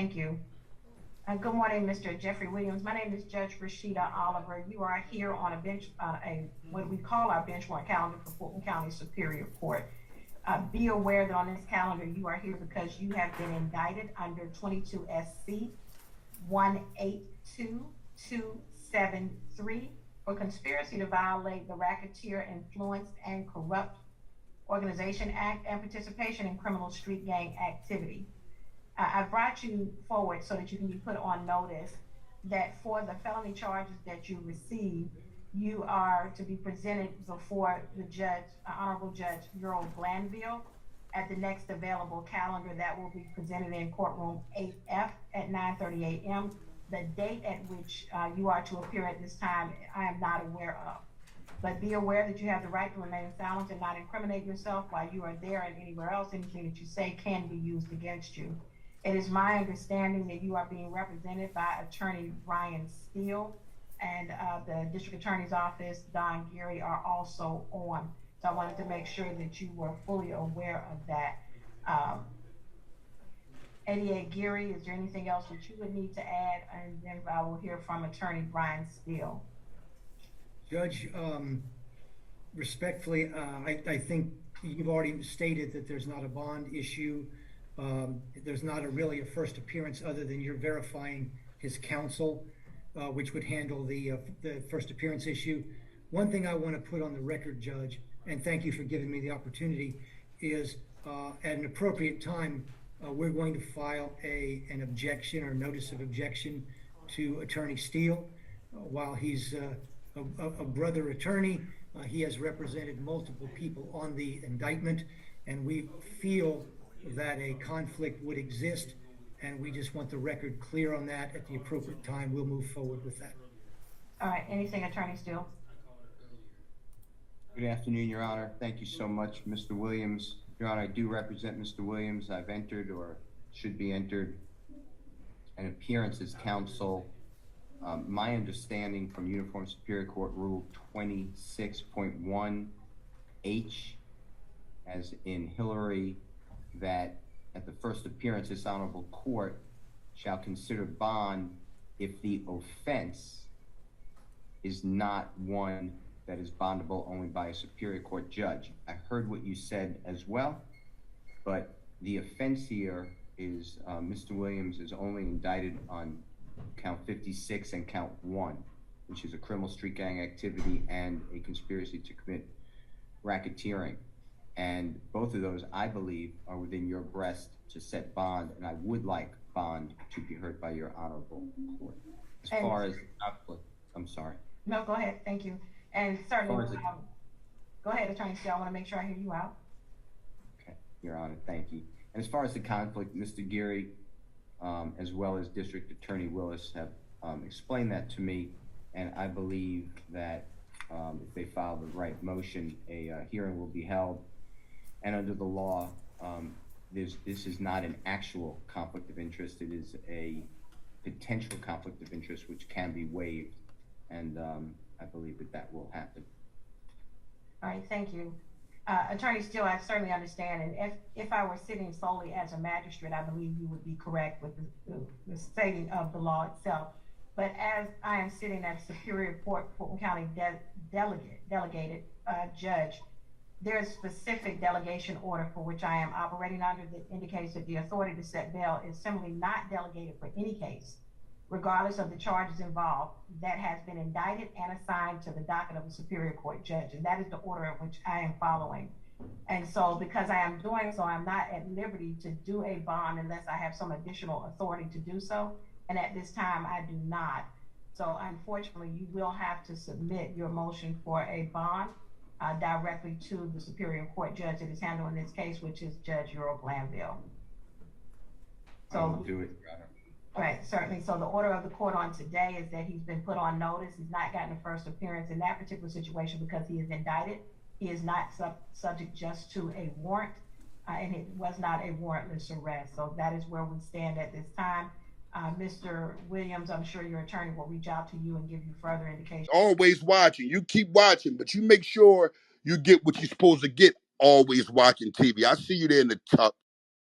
Thank you. Good morning, Mr. Jeffrey Williams. My name is Judge Rashida Oliver. You are here on a bench, what we call our bench warrant calendar for Fulton County Superior Court. Be aware that on this calendar, you are here because you have been indicted under 22 SC 182273 for conspiracy to violate the Racketeer Influenced and Corrupt Organization Act and participation in criminal street gang activity. I brought you forward so that you can be put on notice that for the felony charges that you receive, you are to be presented before the judge, Honorable Judge Earl Glanville, at the next available calendar that will be presented in courtroom 8F at 9:30 a.m. The date at which you are to appear at this time, I am not aware of. But be aware that you have the right to remain silent and not incriminate yourself while you are there and anywhere else. Anything that you say can be used against you. It is my understanding that you are being represented by Attorney Brian Steele, and the District Attorney's Office, Don Geary, are also on. So I wanted to make sure that you were fully aware of that. ADA Geary, is there anything else that you would need to add? And then I will hear from Attorney Brian Steele. Judge, respectfully, I think you've already stated that there's not a bond issue. There's not really a first appearance other than you're verifying his counsel, which would handle the first appearance issue. One thing I want to put on the record, Judge, and thank you for giving me the opportunity, is at an appropriate time, we're going to file an objection or notice of objection to Attorney Steele. While he's a brother attorney, he has represented multiple people on the indictment, and we feel that a conflict would exist, and we just want the record clear on that. At the appropriate time, we'll move forward with that. All right, anything, Attorney Steele? Good afternoon, Your Honor. Thank you so much, Mr. Williams. Your Honor, I do represent Mr. Williams. I've entered, or should be entered, an appearance as counsel. My understanding from Uniform Superior Court Rule 26.1H, as in Hillary, that at the first appearance, this honorable court shall consider bond if the offense is not one that is bondable only by a Superior Court judge. I heard what you said as well, but the offense here is Mr. Williams is only indicted on count 56 and count 1, which is a criminal street gang activity and a conspiracy to commit racketeering. And both of those, I believe, are within your breast to set bond, and I would like bond to be heard by your honorable court. As far as conflict, I'm sorry. No, go ahead. Thank you. And certainly, go ahead, Attorney Steele. I want to make sure I hear you out. Okay, Your Honor, thank you. And as far as the conflict, Mr. Geary, as well as District Attorney Willis, have explained that to me, and I believe that if they file the right motion, a hearing will be held. And under the law, this is not an actual conflict of interest. It is a potential conflict of interest which can be waived, and I believe that will happen. All right, thank you. Attorney Steele, I certainly understand, and if I were sitting solely as a magistrate, I believe you would be correct with the stating of the law itself. But as I am sitting as Superior Court Fulton County delegated judge, there is a specific delegation order for which I am operating under that indicates that the authority to set bail is simply not delegated for any case, regardless of the charges involved, that has been indicted and assigned to the docket of a Superior Court judge. And that is the order in which I am following. And so because I am doing so, I'm not at liberty to do a bond unless I have some additional authority to do so. And at this time, I do not. So unfortunately, you will have to submit your motion for a bond directly to the Superior Court judge that is handling this case, which is Judge Earl Glanville. So I will do it, Your Honor. Right, certainly. So the order of the court on today is that he's been put on notice. He's not gotten a first appearance in that particular situation because he is indicted. He is not subject just to a warrant, and it was not a warrantless arrest. So that is where we stand at this time. Mr. Williams, I'm sure your attorney will reach out to you and give you further indication. Always watching. You keep watching, but you make sure you get what you're supposed to get. Always watching TV. I see you there in the